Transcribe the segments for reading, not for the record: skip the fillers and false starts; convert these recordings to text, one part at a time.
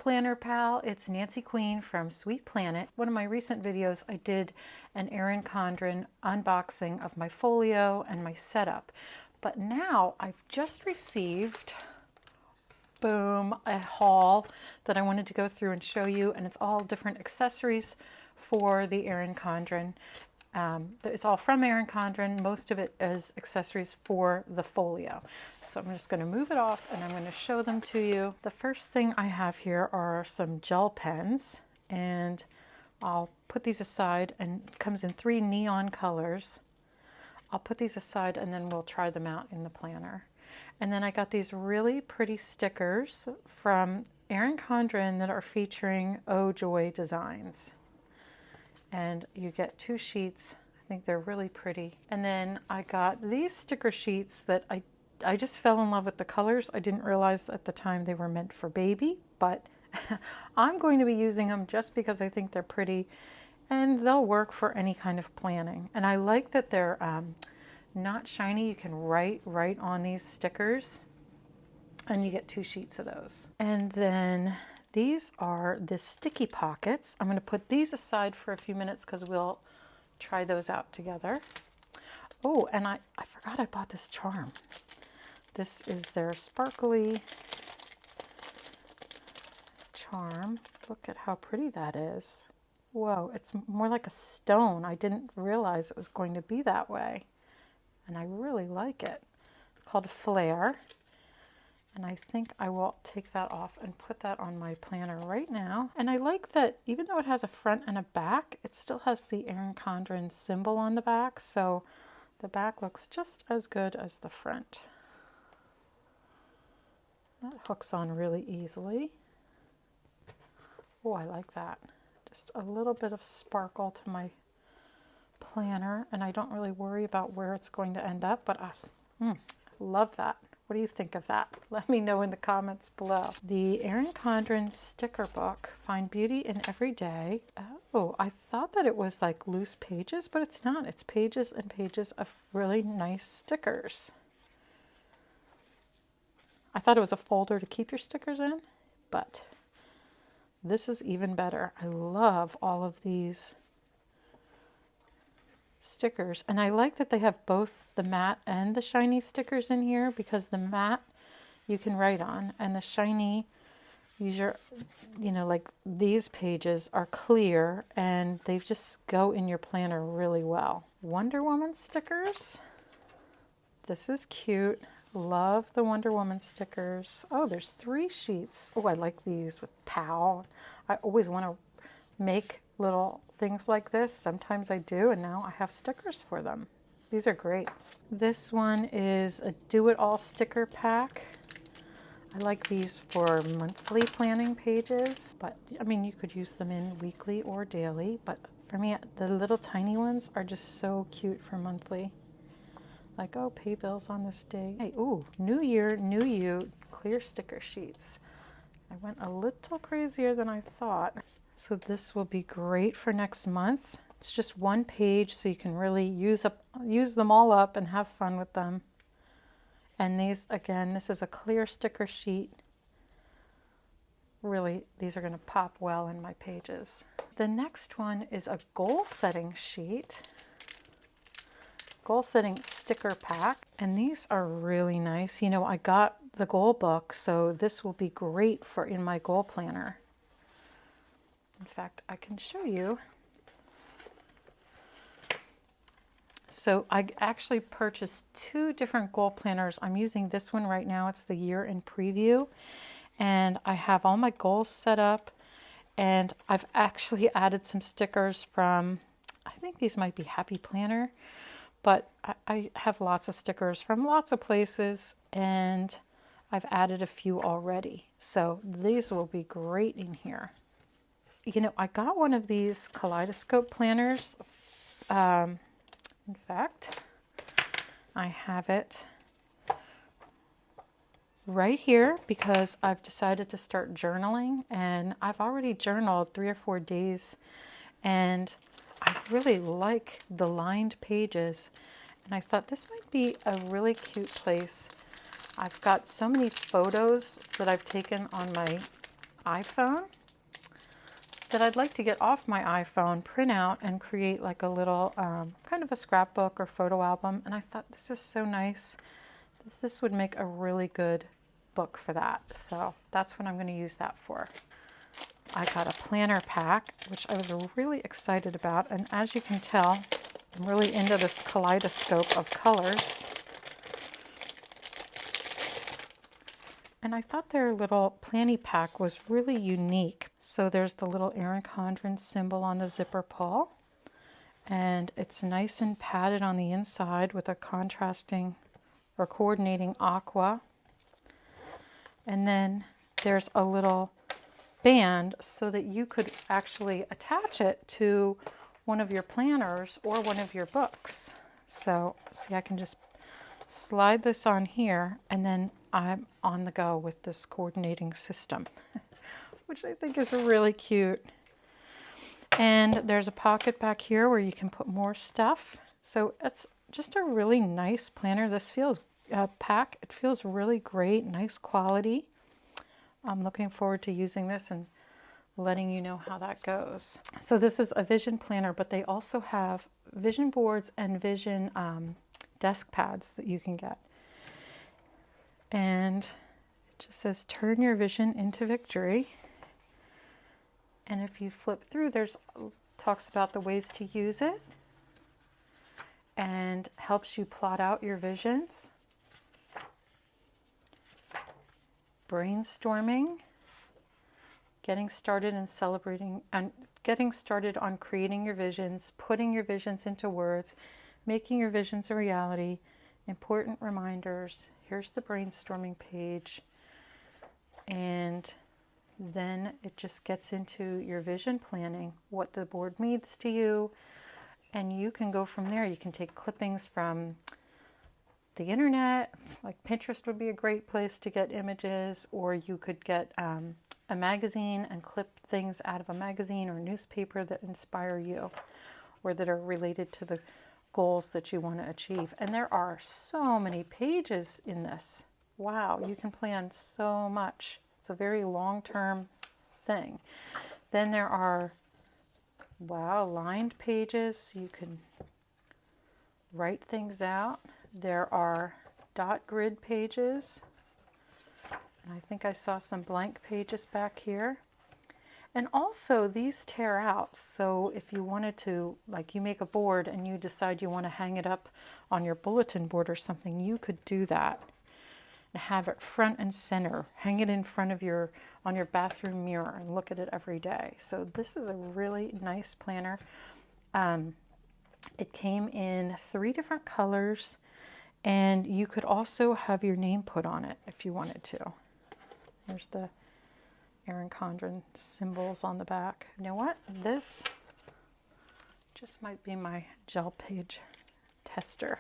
Planner Pal, it's Nancy Queen from Sweet Planet. One of my recent videos I did an Erin Condren unboxing of my folio and my setup. But now I've just received, boom, a haul that I wanted to go through and show you, and it's all different accessories for the Erin Condren. It's all from Erin Condren. Most of it is accessories for the folio. So I'm just going to move it off and I'm going to show them to you. The first thing I have here are some gel pens, and I'll put these aside, and it comes in 3 neon colors. I'll put these aside and then we'll try them out in the planner. And then I got these really pretty stickers from Erin Condren that are featuring Oh Joy designs. And you get 2 sheets. I think they're really pretty. And then I got these sticker sheets that I just fell in love with the colors. I didn't realize at the time they were meant for baby, but I'm going to be using them just because I think they're pretty, and they'll work for any kind of planning. And I like that they're not shiny. You can write right on these stickers, and you get 2 sheets of those. And then these are the sticky pockets. I'm going to put these aside for a few minutes because we'll try those out together. Oh, and I forgot I bought this charm. This is their sparkly charm. Look at how pretty that is. Whoa, it's more like a stone. I didn't realize it was going to be that way. And I really like it. It's called Flare. And I think I will take that off and put that on my planner right now. And I like that even though it has a front and a back, it still has the Erin Condren symbol on the back. So the back looks just as good as the front. That hooks on really easily. Oh, I like that. Just a little bit of sparkle to my planner, and I don't really worry about where it's going to end up, but I love that. What do you think of that? Let me know in the comments below. The Erin Condren sticker book, Find Beauty in Every Day. Oh, I thought that it was like loose pages, but it's not. It's pages and pages of really nice stickers. I thought it was a folder to keep your stickers in, but this is even better. I love all of these stickers, and I like that they have both the matte and the shiny stickers in here, because the matte you can write on, and the shiny, these are, you know, like these pages are clear and they just go in your planner really well. Wonder Woman stickers. This is cute. Love the Wonder Woman stickers. Oh, there's 3 sheets. Oh, I like these with POW. I always want to make little things like this. Sometimes I do, and now I have stickers for them. These are great. This one is a do-it-all sticker pack. I like these for monthly planning pages, but I mean, you could use them in weekly or daily, but for me, the little tiny ones are just so cute for monthly. Like, oh, pay bills on this day. Hey, ooh, New Year, New You, clear sticker sheets. I went a little crazier than I thought. So this will be great for next month. It's just 1 page, so you can really use them all up and have fun with them. And these, again, this is a clear sticker sheet. Really, these are going to pop well in my pages. The next one is a goal setting sheet. Goal setting sticker pack, and these are really nice. You know, I got the goal book, so this will be great for in my goal planner. In fact, I can show you. So I actually purchased 2 different goal planners. I'm using this one right now. It's the year in preview, and I have all my goals set up, and I've actually added some stickers from, I think these might be Happy Planner. But I have lots of stickers from lots of places, and I've added a few already. So these will be great in here. You know, I got one of these kaleidoscope planners. In fact, I have it right here because I've decided to start journaling, and I've already journaled 3 or 4 days, and I really like the lined pages, and I thought this might be a really cute place. I've got so many photos that I've taken on my iPhone that I'd like to get off my iPhone, print out, and create like a little kind of a scrapbook or photo album. And I thought this is so nice. This would make a really good book for that. So that's what I'm going to use that for. I got a planner pack, which I was really excited about. And as you can tell, I'm really into this kaleidoscope of colors. And I thought their little planny pack was really unique. So there's the little Erin Condren symbol on the zipper pull. And it's nice and padded on the inside with a contrasting or coordinating aqua. And then there's a little band so that you could actually attach it to one of your planners or one of your books. So see, I can just slide this on here and then I'm on the go with this coordinating system, which I think is really cute. And there's a pocket back here where you can put more stuff. So it's just a really nice planner. This feels pack. It feels really great, nice quality. I'm looking forward to using this and letting you know how that goes. So this is a vision planner, but they also have vision boards and vision desk pads that you can get. And it just says, turn your vision into victory. And if you flip through, there's talks about the ways to use it and helps you plot out your visions. Brainstorming, getting started and celebrating, and getting started on creating your visions, putting your visions into words, making your visions a reality, important reminders. Here's the brainstorming page. And then it just gets into your vision planning, what the board means to you, and you can go from there. You can take clippings from the internet, like Pinterest would be a great place to get images, or you could get a magazine and clip things out of a magazine or newspaper that inspire you or that are related to the goals that you want to achieve. And there are so many pages in this. Wow, you can plan so much. It's a very long-term thing. Then there are, wow, lined pages. You can write things out. There are dot grid pages. And I think I saw some blank pages back here. And also these tear out. So if you wanted to, like you make a board and you decide you want to hang it up on your bulletin board or something, you could do that. And have it front and center. Hang it in front of on your bathroom mirror and look at it every day. So this is a really nice planner. It came in 3 different colors, and you could also have your name put on it if you wanted to. There's the Erin Condren symbols on the back. You know what? This just might be my gel page tester.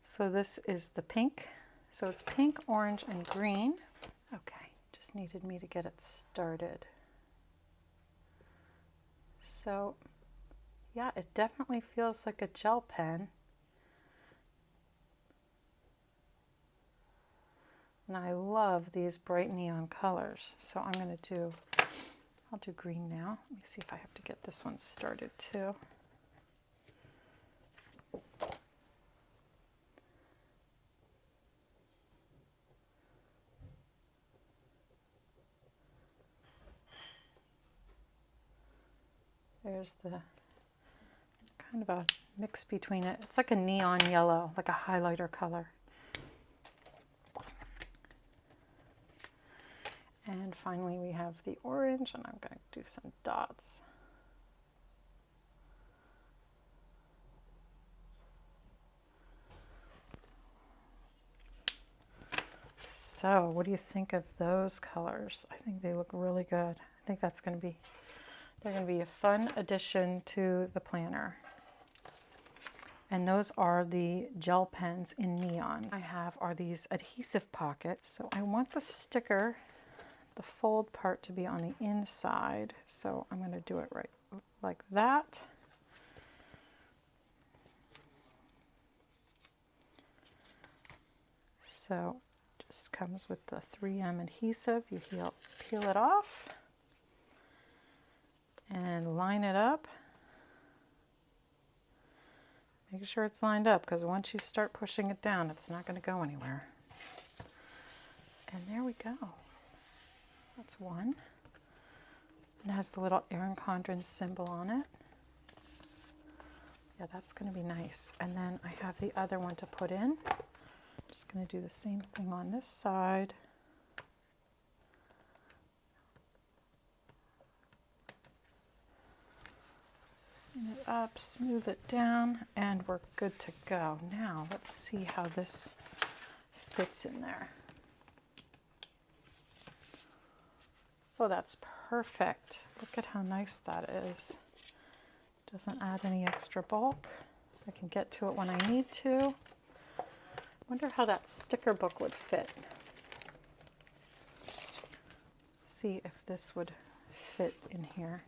So this is the pink. So it's pink, orange, and green. Okay, just needed me to get it started. So yeah, it definitely feels like a gel pen. And I love these bright neon colors. So I'm going to I'll do green now. Let me see if I have to get this one started too. There's the kind of a mix between it. It's like a neon yellow, like a highlighter color. And finally we have the orange, and I'm going to do some dots. So what do you think of those colors? I think they look really good. I think they're going to be a fun addition to the planner. And those are the gel pens in neon. I have are these adhesive pockets. So I want the sticker, the fold part, to be on the inside. So I'm going to do it right like that. So comes with the 3M adhesive. You peel it off and line it up. Make sure it's lined up, because once you start pushing it down, it's not going to go anywhere. And there we go. That's one. It has the little Erin Condren symbol on it. Yeah, that's going to be nice. And then I have the other one to put in. I'm just going to do the same thing on this side. Clean it up, smooth it down, and we're good to go. Now, let's see how this fits in there. Oh, that's perfect. Look at how nice that is. Doesn't add any extra bulk. I can get to it when I need to. Wonder how that sticker book would fit. Let's see if this would fit in here.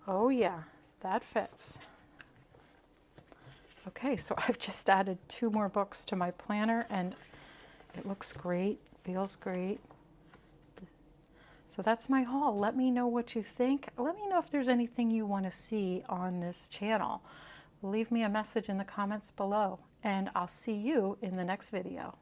Oh yeah, that fits. Okay, so I've just added 2 more books to my planner, and it looks great, feels great. So that's my haul. Let me know what you think. Let me know if there's anything you want to see on this channel. Leave me a message in the comments below, and I'll see you in the next video.